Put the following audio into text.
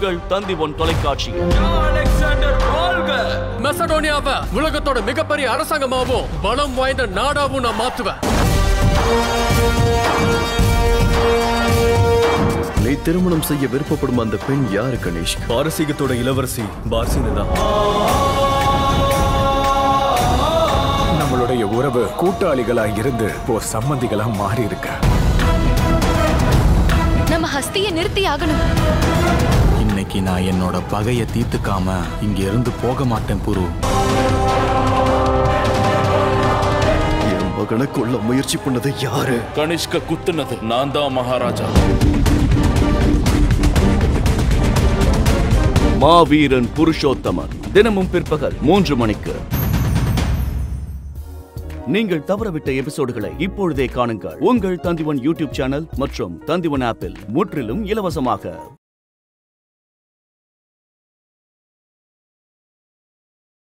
உங்கள் தந்திவன் தொலைக்காட்சி. மெசடோனியாவை உலகத்தோட மிகப்பெரிய அரசாங்கமாவும் பலம் வாய்ந்த நாடாவும் நான் மாத்துவேன். நீ திருமணம் செய்ய விருப்பப்படும் அந்த பெண் யாரு கணேஷ்? பாரசீகத்தோட இளவரசி பார்சினி தான். நம்மளுடைய உறவு கூட்டாளிகளா இருந்து இப்போ சம்பந்திகளா மாறி இருக்க. நம்ம ஹஸ்தியை நிறுத்தி ஆகணும். இன்னைக்கு நான் என்னோட பகையை தீர்த்துக்காம இங்க இருந்து போக மாட்டேன் புரு. என் மகனை கொல்ல முயற்சி பண்ணது யாரு? கனிஷ்க குத்துனது நான் தான் மகாராஜா. மாவீரன் புருஷோத்தமன் தினமும் பிற்பகல் 3 மணிக்கு. நீங்கள் தவறவிட்ட எபிசோடுகளை இப்பொழுதே காணுங்கள். உங்கள் தந்திவன் யூடியூப் சேனல் மற்றும் தந்திவன் ஆப்பில் முற்றிலும் இலவசமாக.